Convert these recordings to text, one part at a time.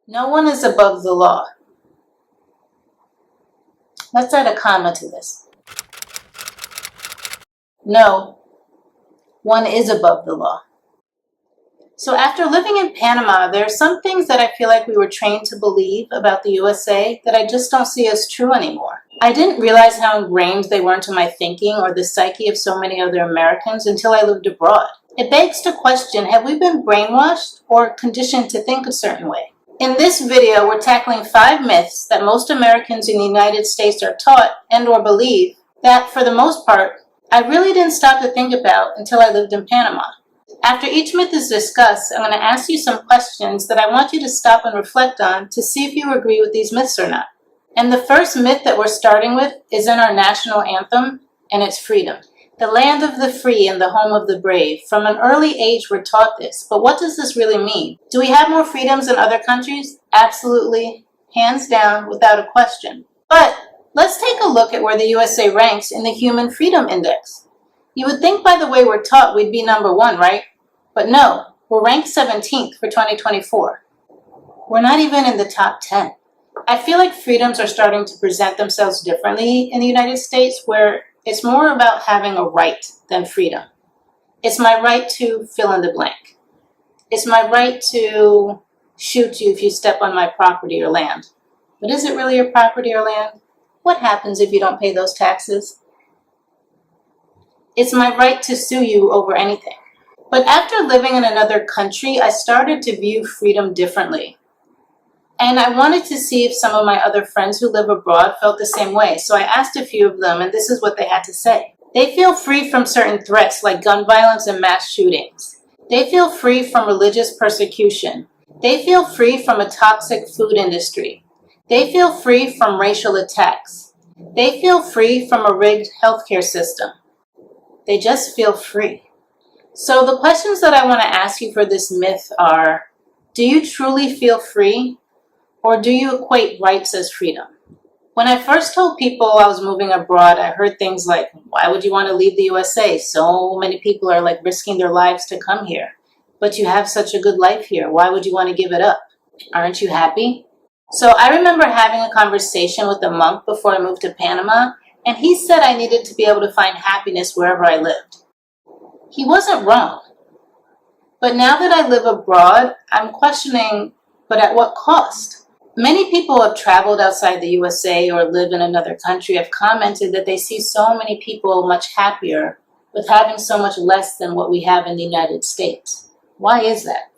No one is above the law. Let's add a comma to this. No, one is above the law. So after living in Panama, there are some things that I feel like we were trained to believe about the USA that I just don't see as true anymore. I didn't realize how ingrained they were into my thinking or the psyche of so many other Americans until I lived abroad. It begs to question, have we been brainwashed or conditioned to think a certain way? In this video, we're tackling 5 myths that most Americans in the United States are taught and or believe that, for the most part, I really didn't stop to think about until I lived in Panama. After each myth is discussed, I'm going to ask you some questions that I want you to stop and reflect on to see if you agree with these myths or not. And the first myth that we're starting with is in our national anthem, and it's freedom. The land of the free and the home of the brave. From an early age, we're taught this. But what does this really mean? Do we have more freedoms than other countries? Absolutely. Hands down, without a question. But let's take a look at where the USA ranks in the Human Freedom Index. You would think by the way we're taught we'd be number 1, right? But no, we're ranked 17th for 2024. We're not even in the top 10. I feel like freedoms are starting to present themselves differently in the United States, where it's more about having a right than freedom. It's my right to fill in the blank. It's my right to shoot you if you step on my property or land. But is it really your property or land? What happens if you don't pay those taxes? It's my right to sue you over anything. But after living in another country, I started to view freedom differently. And I wanted to see if some of my other friends who live abroad felt the same way. So I asked a few of them, and this is what they had to say. They feel free from certain threats like gun violence and mass shootings. They feel free from religious persecution. They feel free from a toxic food industry. They feel free from racial attacks. They feel free from a rigged healthcare system. They just feel free. So the questions that I want to ask you for this myth are, do you truly feel free? Or do you equate rights as freedom? When I first told people I was moving abroad, I heard things like, why would you want to leave the USA? So many people are like risking their lives to come here. But you have such a good life here. Why would you want to give it up? Aren't you happy? So I remember having a conversation with a monk before I moved to Panama, and he said I needed to be able to find happiness wherever I lived. He wasn't wrong. But now that I live abroad, I'm questioning, but at what cost? Many people who have traveled outside the USA or live in another country have commented that they see so many people much happier with having so much less than what we have in the United States. Why is that?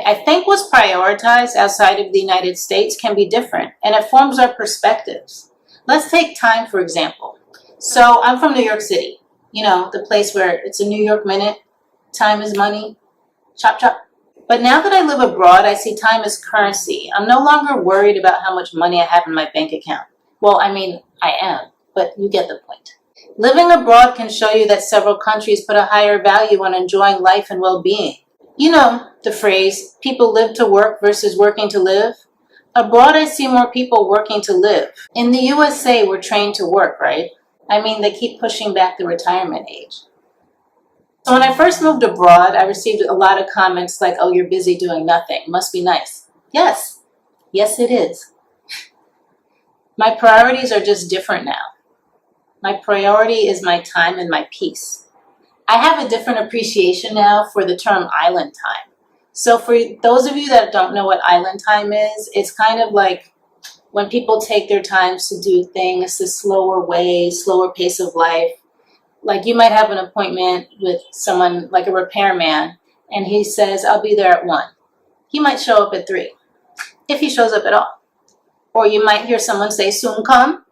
I think what's prioritized outside of the United States can be different, and it forms our perspectives. Let's take time, for example. So I'm from New York City, you know, the place where it's a New York minute, time is money, chop chop. But now that I live abroad, I see time as currency. I'm no longer worried about how much money I have in my bank account. Well, I mean, I am, but you get the point. Living abroad can show you that several countries put a higher value on enjoying life and well-being. You know the phrase, people live to work versus working to live? Abroad, I see more people working to live. In the USA, we're trained to work, right? I mean, they keep pushing back the retirement age. So when I first moved abroad, I received a lot of comments like, oh, you're busy doing nothing. Must be nice. Yes. Yes, it is. My priorities are just different now. My priority is my time and my peace. I have a different appreciation now for the term island time. So for those of you that don't know what island time is, it's kind of like when people take their time to do things the slower way, slower pace of life. Like you might have an appointment with someone like a repairman, and he says, I'll be there at 1. He might show up at 3, if he shows up at all. Or you might hear someone say, soon come.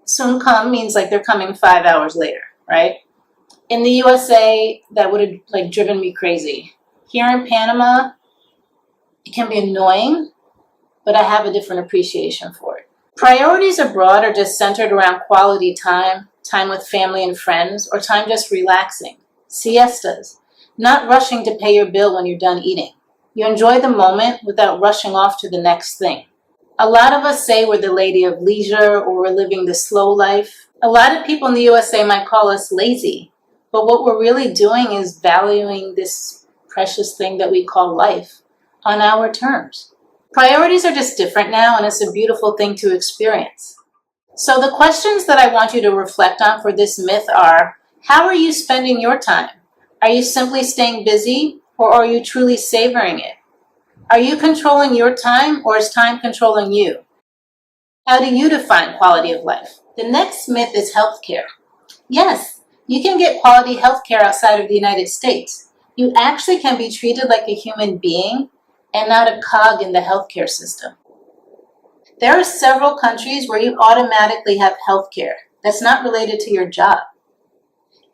Soon come means like they're coming 5 hours later, right? In the USA, that would have like driven me crazy. Here in Panama, it can be annoying, but I have a different appreciation for it. Priorities abroad are just centered around quality time, time with family and friends, or time just relaxing, siestas, not rushing to pay your bill when you're done eating. You enjoy the moment without rushing off to the next thing. A lot of us say we're the lady of leisure or we're living the slow life. A lot of people in the USA might call us lazy, but what we're really doing is valuing this precious thing that we call life on our terms. Priorities are just different now, and it's a beautiful thing to experience. So the questions that I want you to reflect on for this myth are, how are you spending your time? Are you simply staying busy, or are you truly savoring it? Are you controlling your time, or is time controlling you? How do you define quality of life? The next myth is healthcare. Yes, you can get quality healthcare outside of the United States. You actually can be treated like a human being and not a cog in the healthcare system. There are several countries where you automatically have healthcare that's not related to your job.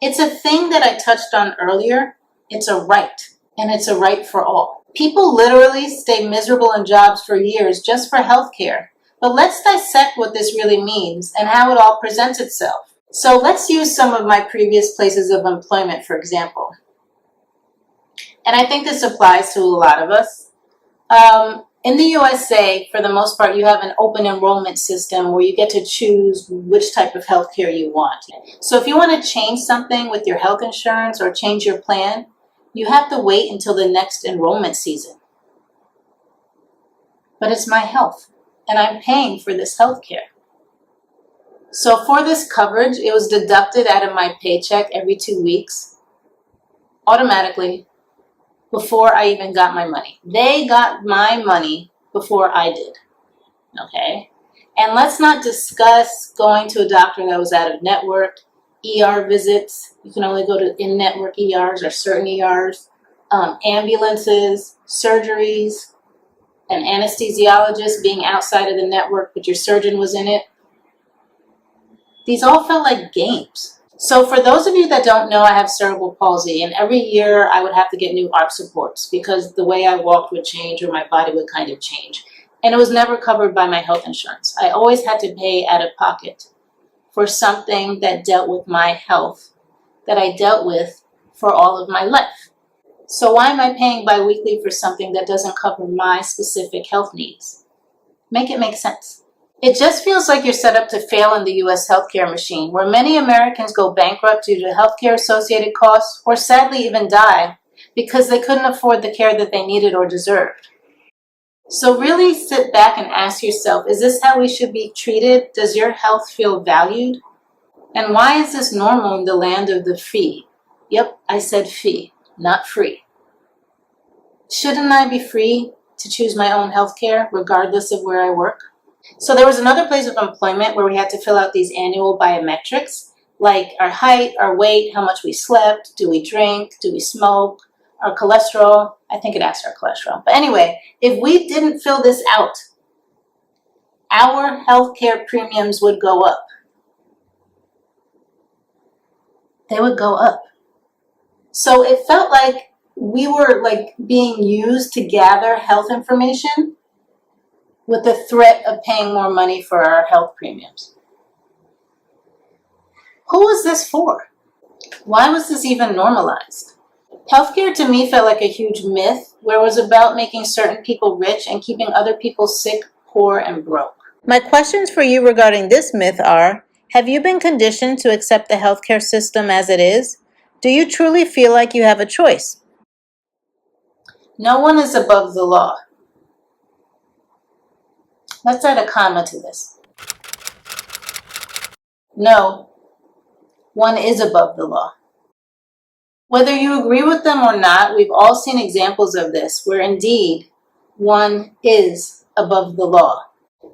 It's a thing that I touched on earlier. It's a right, and it's a right for all. People literally stay miserable in jobs for years just for healthcare. But let's dissect what this really means and how it all presents itself. So let's use some of my previous places of employment, for example. And I think this applies to a lot of us. In the USA, for the most part, you have an open enrollment system where you get to choose which type of healthcare you want. So if you want to change something with your health insurance or change your plan, you have to wait until the next enrollment season. But it's my health, and I'm paying for this healthcare. So for this coverage, it was deducted out of my paycheck every 2 weeks, automatically, before I even got my money. They got my money before I did, okay? And let's not discuss going to a doctor that was out of network, ER visits. You can only go to in-network ERs or certain ERs, ambulances, surgeries, an anesthesiologist being outside of the network, but your surgeon was in it. These all felt like games. So for those of you that don't know, I have cerebral palsy, and every year I would have to get new arm supports because the way I walked would change or my body would kind of change. And it was never covered by my health insurance. I always had to pay out of pocket for something that dealt with my health that I dealt with for all of my life. So why am I paying bi-weekly for something that doesn't cover my specific health needs? Make it make sense. It just feels like you're set up to fail in the US healthcare machine, where many Americans go bankrupt due to healthcare associated costs, or sadly even die, because they couldn't afford the care that they needed or deserved. So really sit back and ask yourself, is this how we should be treated? Does your health feel valued? And why is this normal in the land of the fee? Yep, I said fee, not free. Shouldn't I be free to choose my own healthcare, regardless of where I work? So there was another place of employment where we had to fill out these annual biometrics, like our height, our weight, how much we slept, do we drink, do we smoke, our cholesterol. I think it asked our cholesterol. But anyway, if we didn't fill this out, our healthcare premiums would go up. They would go up. So it felt like we were like being used to gather health information with the threat of paying more money for our health premiums. Who was this for? Why was this even normalized? Healthcare to me felt like a huge myth where it was about making certain people rich and keeping other people sick, poor, and broke. My questions for you regarding this myth are, have you been conditioned to accept the healthcare system as it is? Do you truly feel like you have a choice? No one is above the law. Let's add a comma to this. No, one is above the law. Whether you agree with them or not, we've all seen examples of this, where indeed one is above the law.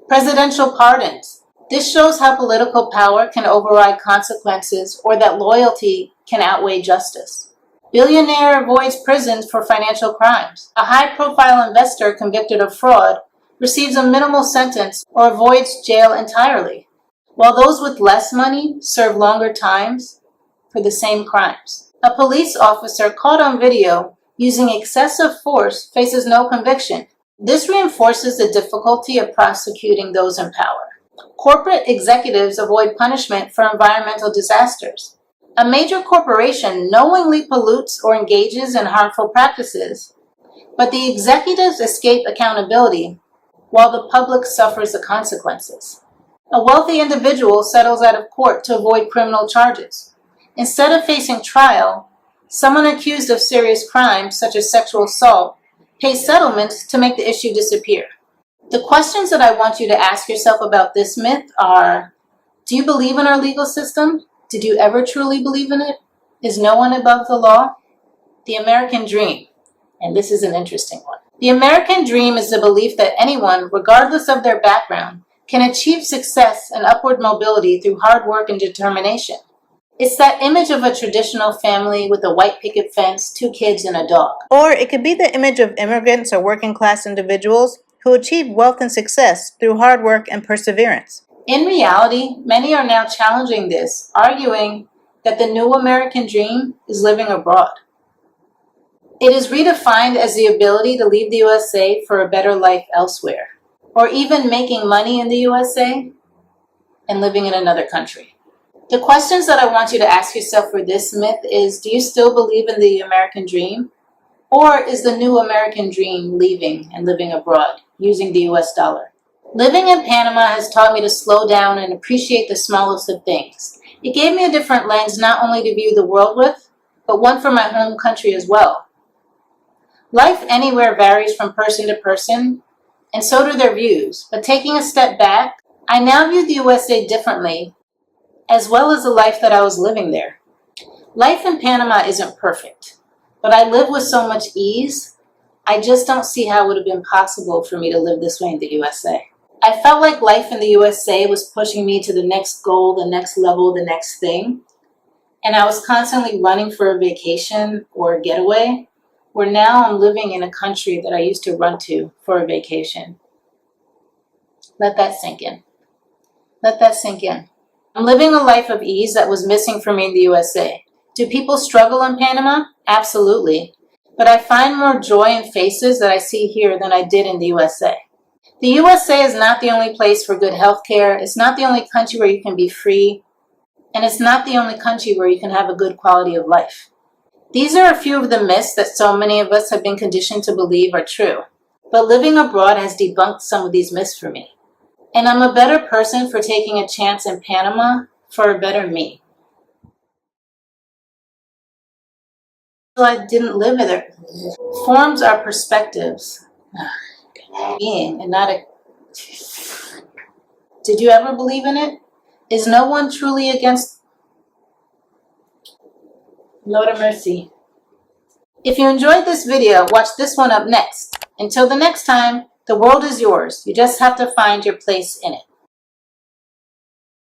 Presidential pardons. This shows how political power can override consequences or that loyalty can outweigh justice. Billionaire avoids prison for financial crimes. A high-profile investor convicted of fraud receives a minimal sentence or avoids jail entirely, while those with less money serve longer times for the same crimes. A police officer caught on video using excessive force faces no conviction. This reinforces the difficulty of prosecuting those in power. Corporate executives avoid punishment for environmental disasters. A major corporation knowingly pollutes or engages in harmful practices, but the executives escape accountability while the public suffers the consequences. A wealthy individual settles out of court to avoid criminal charges. Instead of facing trial, someone accused of serious crimes, such as sexual assault, pays settlements to make the issue disappear. The questions that I want you to ask yourself about this myth are, do you believe in our legal system? Did you ever truly believe in it? Is no one above the law? The American dream, and this is an interesting one. The American dream is the belief that anyone, regardless of their background, can achieve success and upward mobility through hard work and determination. It's that image of a traditional family with a white picket fence, 2 kids, and a dog. Or it could be the image of immigrants or working class individuals who achieve wealth and success through hard work and perseverance. In reality, many are now challenging this, arguing that the new American dream is living abroad. It is redefined as the ability to leave the USA for a better life elsewhere, or even making money in the USA and living in another country. The questions that I want you to ask yourself for this myth is, do you still believe in the American dream? Or is the new American dream leaving and living abroad, using the US dollar? Living in Panama has taught me to slow down and appreciate the smallest of things. It gave me a different lens not only to view the world with, but one for my home country as well. Life anywhere varies from person to person, and so do their views. But taking a step back, I now view the USA differently, as well as the life that I was living there. Life in Panama isn't perfect, but I live with so much ease, I just don't see how it would have been possible for me to live this way in the USA. I felt like life in the USA was pushing me to the next goal, the next level, the next thing, and I was constantly running for a vacation or a getaway, where now I'm living in a country that I used to run to for a vacation. Let that sink in. Let that sink in. I'm living a life of ease that was missing for me in the USA. Do people struggle in Panama? Absolutely. But I find more joy in faces that I see here than I did in the USA. The USA is not the only place for good health care. It's not the only country where you can be free. And it's not the only country where you can have a good quality of life. These are a few of the myths that so many of us have been conditioned to believe are true. But living abroad has debunked some of these myths for me. And I'm a better person for taking a chance in Panama for a better me. So I didn't live there. Forms are perspectives. Being and not a... Did you ever believe in it? Is no one truly against... Lord of mercy. If you enjoyed this video, watch this one up next. Until the next time, the world is yours. You just have to find your place in it.